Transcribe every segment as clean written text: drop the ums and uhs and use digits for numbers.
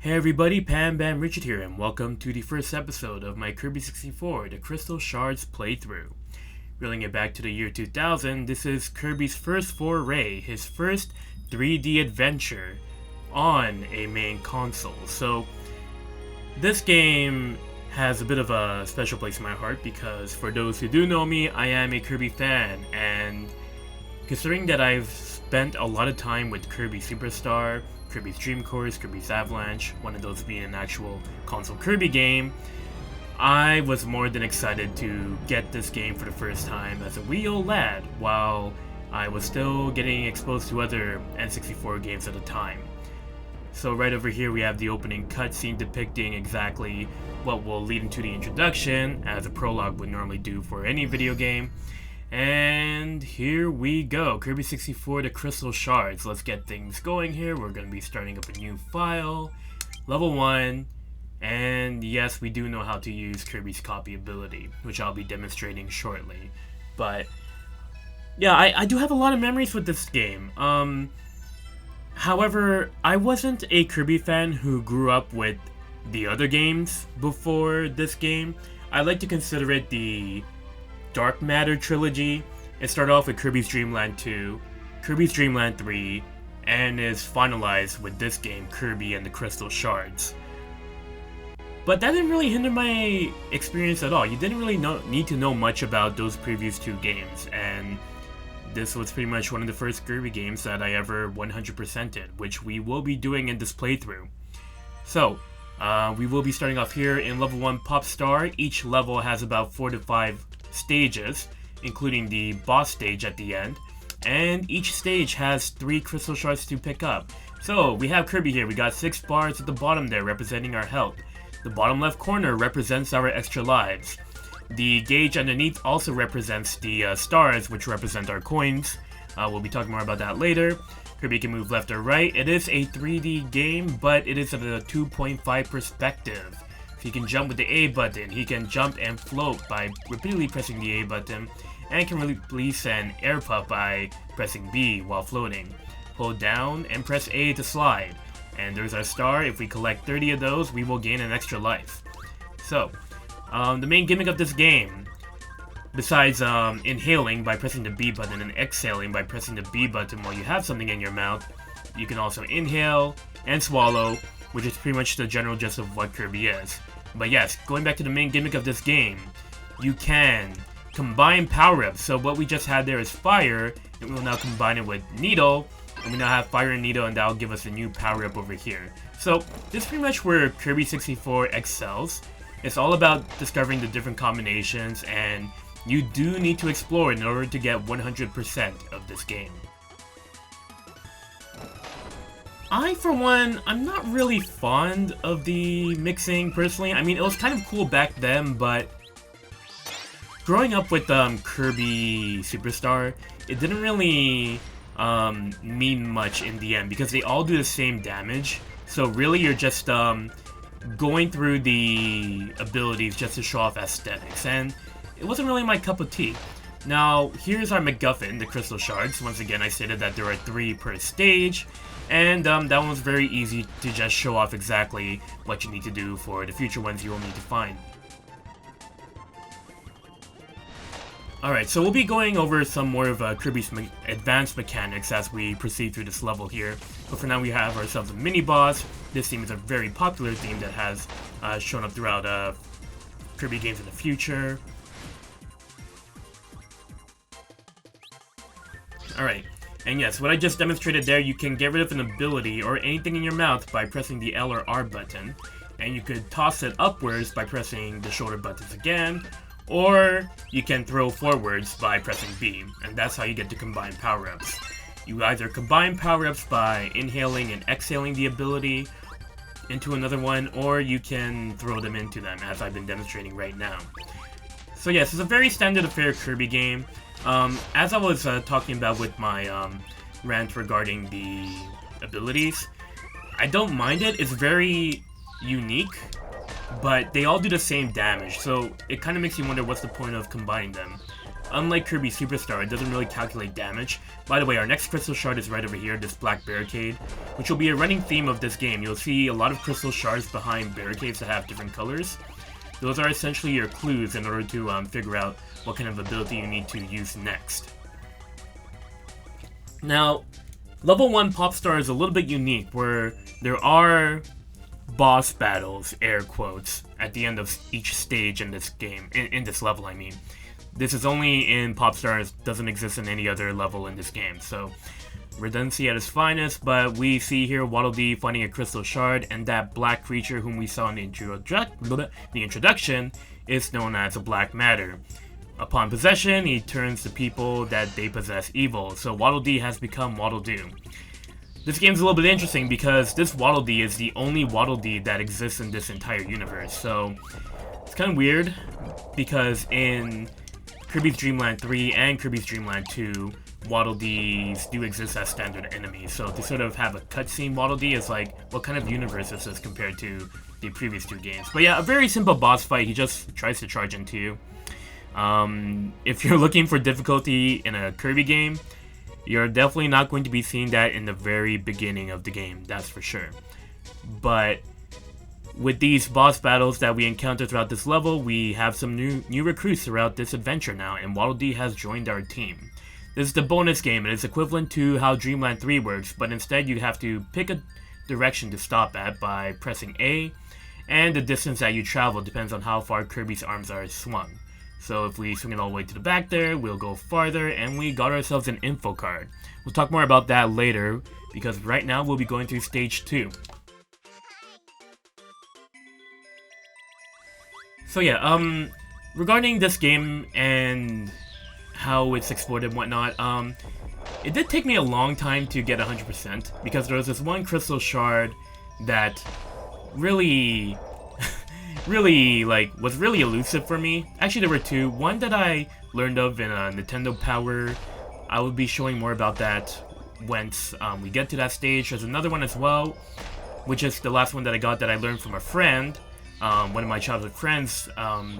Hey everybody, Pam Bam Richard here, and welcome to the first episode of my Kirby 64, the Crystal Shards playthrough. Reeling it back to the year 2000, this is Kirby's first foray, his first 3D adventure on a main console. So, this game has a bit of a special place in my heart because for those who do know me, I am a Kirby fan, and considering that I've spent a lot of time with Kirby Superstar, Kirby's Dream Course, Kirby's Avalanche, one of those being an actual console Kirby game, I was more than excited to get this game for the first time as a wee old lad while I was still getting exposed to other N64 games at the time. So right over here we have the opening cutscene depicting exactly what will lead into the introduction, as a prologue would normally do for any video game. And here we go, Kirby 64 the Crystal Shards. Let's get things going here. We're going to be starting up a new file, level 1, and yes, we do know how to use Kirby's copy ability, which I'll be demonstrating shortly. But yeah, I do have a lot of memories with this game. However, I wasn't a Kirby fan who grew up with the other games before this game. I like to consider it the Dark Matter trilogy. It started off with Kirby's Dream Land 2, Kirby's Dream Land 3, and is finalized with this game, Kirby and the Crystal Shards. But that didn't really hinder my experience at all. You didn't really need to know much about those previous two games, and this was pretty much one of the first Kirby games that I ever 100%ed, which we will be doing in this playthrough. So, we will be starting off here in level 1 Pop Star. Each level has about 4 to 5 stages, including the boss stage at the end, and each stage has 3 crystal shards to pick up. So we have Kirby here. We got 6 bars at the bottom there representing our health. The bottom left corner represents our extra lives. The gauge underneath also represents the stars, which represent our coins. We'll be talking more about that later. Kirby can move left or right. It is a 3D game, but it is at a 2.5 perspective. He can jump with the A button, he can jump and float by repeatedly pressing the A button, and can release an air puff by pressing B while floating. Hold down and press A to slide. And there's our star. If we collect 30 of those, we will gain an extra life. So, the main gimmick of this game, besides inhaling by pressing the B button and exhaling by pressing the B button while you have something in your mouth, you can also inhale and swallow, which is pretty much the general gist of what Kirby is. But yes, going back to the main gimmick of this game, you can combine power-ups. So what we just had there is fire, and we will now combine it with needle, and we now have fire and needle, and that will give us a new power-up over here. So this is pretty much where Kirby 64 excels. It's all about discovering the different combinations, and you do need to explore in order to get 100% of this game. For one, I'm not really fond of the mixing, personally. I mean, it was kind of cool back then, but growing up with Kirby Superstar, it didn't really mean much in the end, because they all do the same damage. So really, you're just going through the abilities just to show off aesthetics, and it wasn't really my cup of tea. Now, here's our MacGuffin, the Crystal Shards. Once again, I stated that there are 3 per stage, and that one was very easy to just show off exactly what you need to do for the future ones you will need to find. Alright, so we'll be going over some more of Kirby's advanced mechanics as we proceed through this level here. But for now, we have ourselves a mini-boss. This theme is a very popular theme that has shown up throughout Kirby games in the future. Alright, and yes, what I just demonstrated there, you can get rid of an ability or anything in your mouth by pressing the L or R button, and you could toss it upwards by pressing the shoulder buttons again, or you can throw forwards by pressing B, and that's how you get to combine power-ups. You either combine power-ups by inhaling and exhaling the ability into another one, or you can throw them into them, as I've been demonstrating right now. So yes, it's a very standard affair Kirby game. As I was talking about with my rant regarding the abilities, I don't mind it. It's very unique, but they all do the same damage, so it kind of makes you wonder what's the point of combining them. unlike Kirby Superstar, it doesn't really calculate damage. By the way, our next crystal shard is right over here, this black barricade, which will be a running theme of this game. You'll see a lot of crystal shards behind barricades that have different colors. Those are essentially your clues in order to figure out what kind of ability you need to use next. Now, level 1 Popstar is a little bit unique, where there are boss battles, air quotes, at the end of each stage in this game, in this level I mean. This is only in Popstar, it doesn't exist in any other level in this game, so redundancy at its finest, but we see here Waddle Dee finding a crystal shard, and that black creature whom we saw in the introduction is known as a black matter. Upon possession, he turns the people that they possess evil, so Waddle Dee has become Waddle Doo. This game's a little bit interesting because this Waddle Dee is the only Waddle Dee that exists in this entire universe, so it's kind of weird because in Kirby's Dream Land 3 and Kirby's Dream Land 2, Waddle Dees do exist as standard enemies, so to sort of have a cutscene Waddle Dee is like, what kind of universe is this compared to the previous two games? But yeah, a very simple boss fight, he just tries to charge into you. If you're looking for difficulty in a Kirby game, you're definitely not going to be seeing that in the very beginning of the game, that's for sure. But with these boss battles that we encounter throughout this level, we have some new recruits throughout this adventure now, and Waddle Dee has joined our team. This is the bonus game, and it's equivalent to how Dreamland 3 works, but instead you have to pick a direction to stop at by pressing A, and the distance that you travel depends on how far Kirby's arms are swung. So if we swing it all the way to the back there, we'll go farther, and we got ourselves an info card. We'll talk more about that later, because right now we'll be going through stage 2. So yeah, regarding this game and how it's exploited and whatnot, it did take me a long time to get 100%, because there was this one crystal shard that really was really elusive for me. Actually, there were two. One that I learned of in Nintendo Power. I will be showing more about that once we get to that stage. There's another one as well, which is the last one that I got that I learned from a friend, one of my childhood friends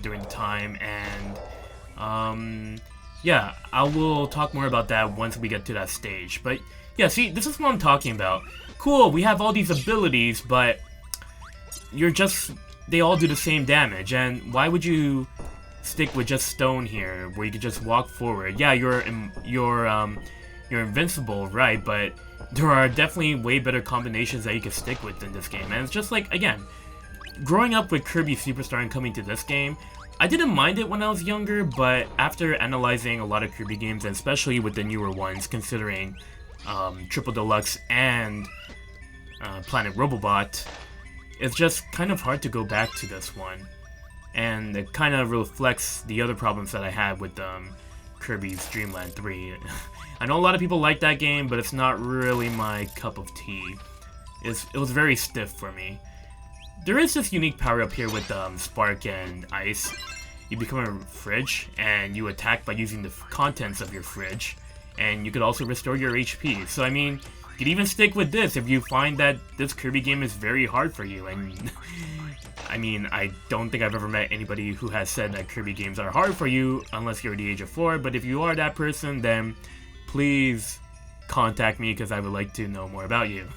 during the time, and yeah, I will talk more about that once we get to that stage. But yeah, see, this is what I'm talking about. Cool, we have all these abilities, but they all do the same damage, and why would you stick with just stone here, where you could just walk forward? Yeah, you're invincible, right, but there are definitely way better combinations that you can stick with in this game, and it's just like, again, growing up with Kirby Superstar and coming to this game, I didn't mind it when I was younger, but after analyzing a lot of Kirby games, and especially with the newer ones, considering Triple Deluxe and Planet Robobot, it's just kind of hard to go back to this one. And it kind of reflects the other problems that I had with Kirby's Dream Land 3. I know a lot of people like that game, but it's not really my cup of tea. It was very stiff for me. There is this unique power-up here with Spark and Ice. You become a fridge, and you attack by using the contents of your fridge. And you could also restore your HP. So, I mean, you could even stick with this if you find that this Kirby game is very hard for you. And, I mean, I don't think I've ever met anybody who has said that Kirby games are hard for you, unless you're the age of 4. But if you are that person, then please contact me, because I would like to know more about you.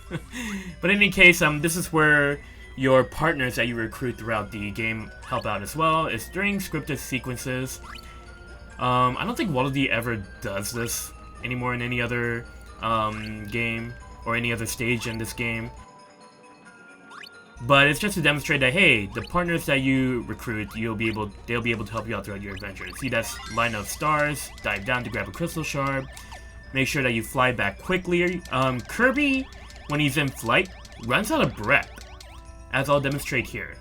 But in any case, this is where your partners that you recruit throughout the game help out as well. It's during scripted sequences. I don't think Waddle Dee ever does this anymore in any other game or any other stage in this game. But it's just to demonstrate that, hey, the partners that you recruit, they'll be able to help you out throughout your adventure. See, that's line of stars, dive down to grab a crystal shard, make sure that you fly back quickly. Kirby, when he's in flight, runs out of breath, as I'll demonstrate here,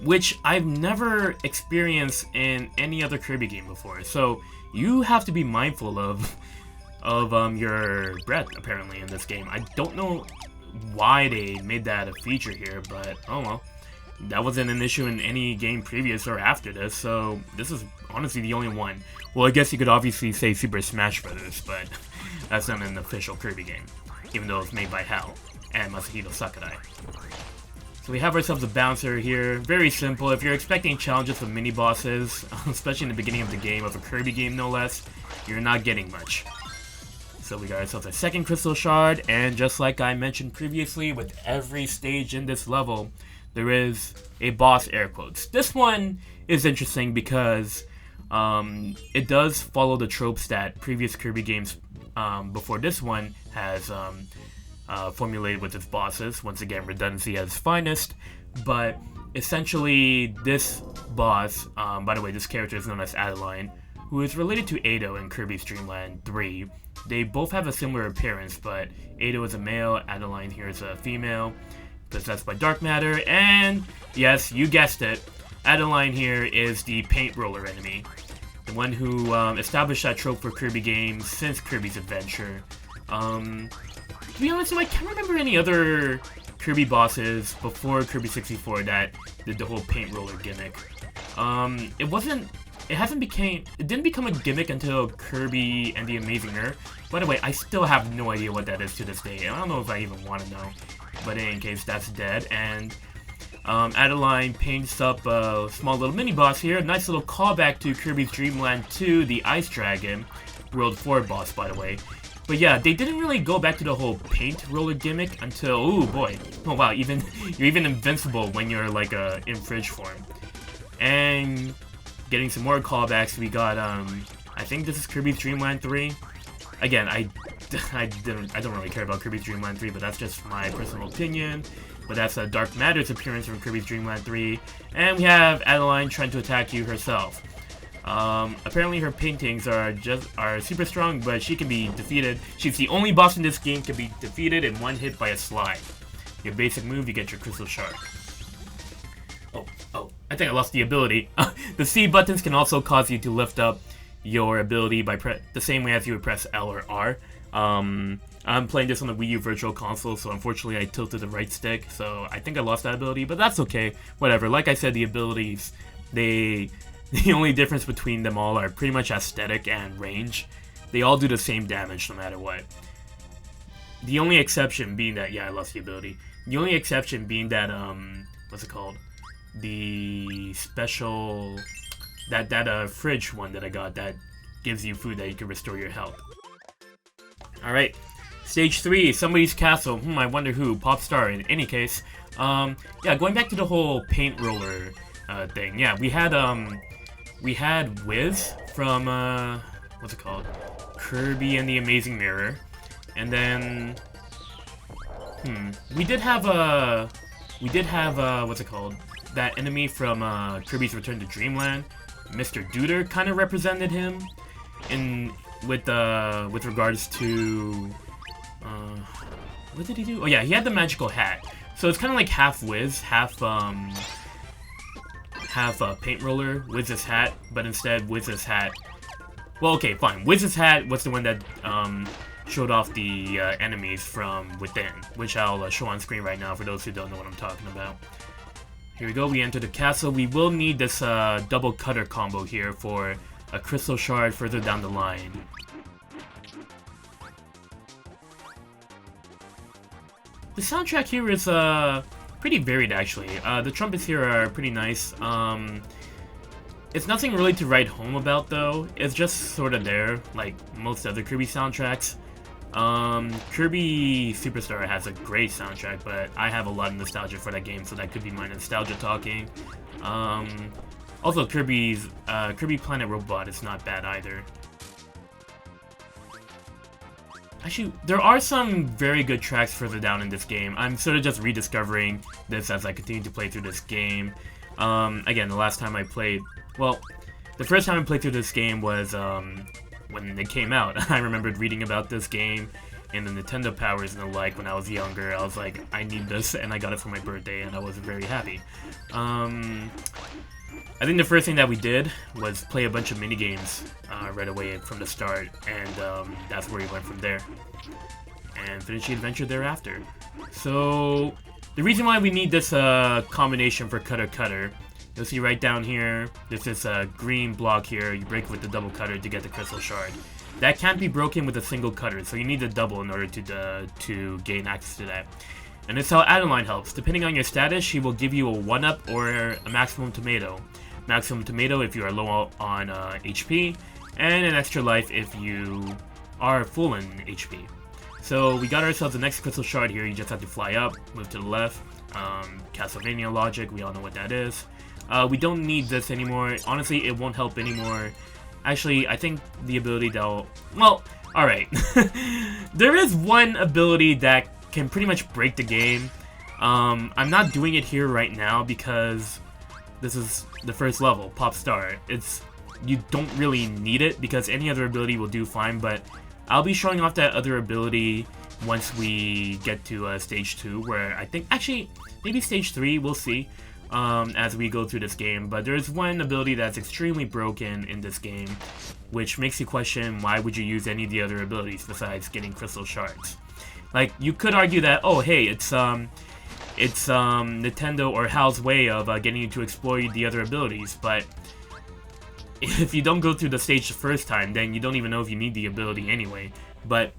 which I've never experienced in any other Kirby game before. So you have to be mindful of your breath, apparently, in this game. I don't know why they made that a feature here, but oh well. That wasn't an issue in any game previous or after this, so this is honestly the only one. Well, I guess you could obviously say Super Smash Bros., but that's not an official Kirby game, even though it's made by HAL and Masahiro Sakurai. So we have ourselves a bouncer here. Very simple. If you're expecting challenges from mini-bosses, especially in the beginning of the game, of a Kirby game no less, you're not getting much. So we got ourselves a second crystal shard, and just like I mentioned previously, with every stage in this level, there is a boss, air quotes. This one is interesting because it does follow the tropes that previous Kirby games before this one has formulated with its bosses. Once again, redundancy at its finest. But essentially, this boss, by the way, this character is known as Adeline, who is related to Ado in Kirby's Dream Land 3. They both have a similar appearance, but Ado is a male, Adeline here is a female, possessed by dark matter, and yes, you guessed it, Adeline here is the paint roller enemy. The one who established that trope for Kirby games since Kirby's Adventure. To be honest, I can't remember any other Kirby bosses before Kirby 64 that did the whole paint roller gimmick. It didn't become a gimmick until Kirby and the Amazing Earth. By the way, I still have no idea what that is to this day. I don't know if I even want to know. But in any case, that's dead. And Adeline paints up a small little mini-boss here. A nice little callback to Kirby's Dream Land 2, the Ice Dragon. World 4 boss, by the way. But yeah, they didn't really go back to the whole paint roller gimmick until, ooh boy. Oh wow, you're even invincible when you're like in fridge form. And getting some more callbacks, we got, I think this is Kirby's Dream Land 3. Again, I don't really care about Kirby's Dream Land 3, but that's just my personal opinion. But that's Dark Matter's appearance from Kirby's Dream Land 3. And we have Adeline trying to attack you herself. Apparently her paintings are super strong, but she can be defeated. She's the only boss in this game can be defeated in one hit by a slide. Your basic move, you get your crystal shard. Oh, I think I lost the ability. The C buttons can also cause you to lift up your ability by the same way as you would press L or R. I'm playing this on the Wii U Virtual Console, so unfortunately I tilted the right stick, so I think I lost that ability, but that's okay. Whatever. Like I said, the abilities, the only difference between them all are pretty much aesthetic and range. They all do the same damage no matter what. The only exception being that, yeah, I lost the ability. The only exception being that, what's it called? The special, that fridge one that I got that gives you food that you can restore your health. Alright, stage 3, somebody's castle. I wonder who, Popstar in any case. Yeah, going back to the whole paint roller thing. Yeah, we had Wiz from, what's it called? Kirby and the Amazing Mirror. And then, we did have, what's it called? That enemy from, Kirby's Return to Dreamland. Mr. Duder kind of represented him with regards to, what did he do? Oh yeah, he had the magical hat. So it's kind of like half Wiz, half paint roller, Wiz's hat, but instead Wiz's hat. Well, okay, fine. Wiz's hat was the one that showed off the enemies from within, which I'll show on screen right now for those who don't know what I'm talking about. Here we go. We enter the castle. We will need this double cutter combo here for a crystal shard further down the line. The soundtrack here is pretty varied, actually. The trumpets here are pretty nice. It's nothing really to write home about, though. It's just sort of there, like most other Kirby soundtracks. Kirby Superstar has a great soundtrack, but I have a lot of nostalgia for that game, so that could be my nostalgia talking. Also, Kirby Planet Robot is not bad either. Actually, there are some very good tracks further down in this game. I'm sort of just rediscovering this as I continue to play through this game. Again, the last time I played... Well, the first time I played through this game was when it came out. I remembered reading about this game and the Nintendo powers and the like when I was younger. I was like, I need this, and I got it for my birthday, and I was very happy. I think the first thing that we did was play a bunch of minigames right away from the start, and that's where we went from there. And finish the adventure thereafter. So, the reason why we need this combination for Cutter Cutter, you'll see right down here, there's this green block here, you break with the double cutter to get the crystal shard. That can't be broken with a single cutter, so you need the double in order to gain access to that. And this is how Adeline helps. Depending on your status, she will give you a 1-up or a maximum tomato. Maximum tomato if you are low on HP, and an extra life if you are full in HP. So we got ourselves the next crystal shard here. You just have to fly up, move to the left. Castlevania logic, we all know what that is. We don't need this anymore. Honestly, it won't help anymore. Actually, I think the ability that'll... Well, alright. There is one ability that can pretty much break the game. I'm not doing it here right now because this is the first level, Pop Star. You don't really need it because any other ability will do fine, but I'll be showing off that other ability once we get to stage 2, where I think, actually, maybe stage 3, we'll see as we go through this game. But there's one ability that's extremely broken in this game, which makes you question why would you use any of the other abilities besides getting crystal shards. Like, you could argue that, oh hey, it's Nintendo or HAL's way of getting you to explore the other abilities, but if you don't go through the stage the first time, then you don't even know if you need the ability anyway. But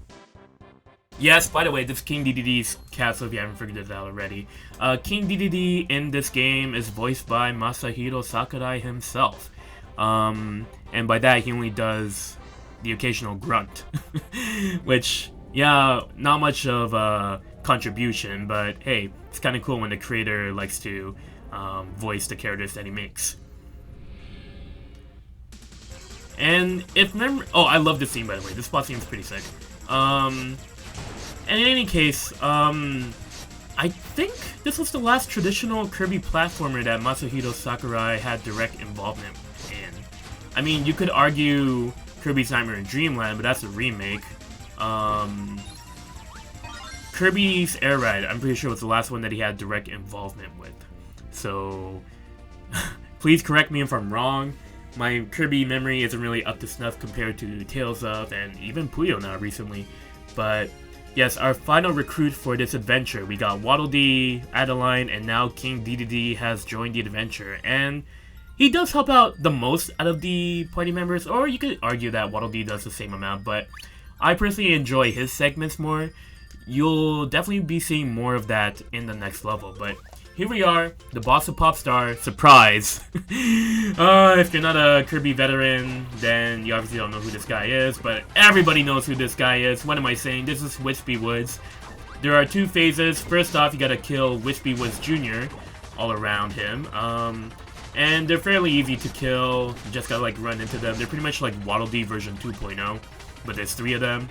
yes, by the way, this is King DDD's castle if you haven't figured it out already. King DDD in this game is voiced by Masahiro Sakurai himself. And by that, he only does the occasional grunt. Which, yeah, not much of a contribution, but hey, it's kind of cool when the creator likes to voice the characters that he makes. And if memory... Oh, I love this scene, by the way. This spot scene is pretty sick. And in any case, I think this was the last traditional Kirby platformer that Masahiro Sakurai had direct involvement in. I mean, you could argue Kirby's Nightmare in Dreamland, but that's a remake. Kirby's Air Ride, I'm pretty sure was the last one that he had direct involvement with. So, please correct me if I'm wrong. My Kirby memory isn't really up to snuff compared to Tales of and even Puyo now recently. But yes, our final recruit for this adventure. We got Waddle Dee, Adeline, and now King DDD has joined the adventure. And he does help out the most out of the party members, or you could argue that Waddle Dee does the same amount, but I personally enjoy his segments more. You'll definitely be seeing more of that in the next level, but here we are, the boss of Pop Star. Surprise! If you're not a Kirby veteran, then you obviously don't know who this guy is, but everybody knows who this guy is. What am I saying? This is Wispy Woods. There are 2 phases. First off, you gotta kill Wispy Woods Jr. all around him. And they're fairly easy to kill. You just gotta, like, run into them. They're pretty much like Waddle Dee version 2.0, but there's 3 of them,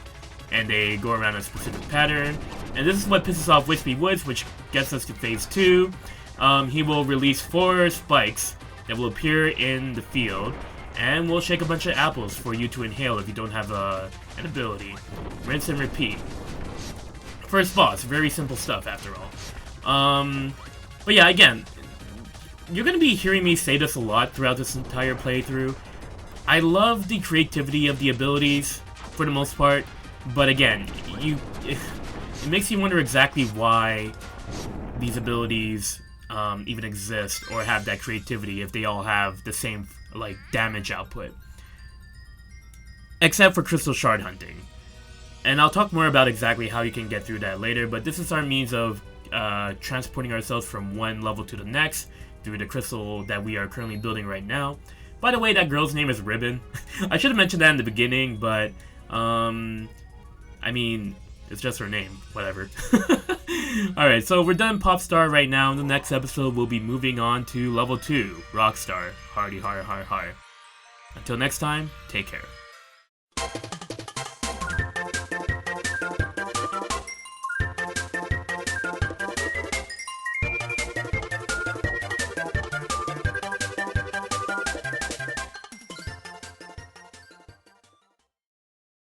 and they go around a specific pattern. And this is what pisses off Wispy Woods, which gets us to phase 2. He will release 4 spikes that will appear in the field, and will shake a bunch of apples for you to inhale if you don't have an ability. Rinse and repeat. First boss, very simple stuff after all. But yeah, again, you're going to be hearing me say this a lot throughout this entire playthrough. I love the creativity of the abilities, for the most part, but again, it makes you wonder exactly why these abilities even exist or have that creativity if they all have the same, like, damage output. Except for crystal shard hunting. And I'll talk more about exactly how you can get through that later, but this is our means of transporting ourselves from one level to the next through the crystal that we are currently building right now. By the way, that girl's name is Ribbon. I should have mentioned that in the beginning, but I mean, it's just her name. Whatever. Alright, so we're done Pop Star right now. In the next episode, we'll be moving on to level 2, Rockstar. Hardy har har har. Until next time, take care.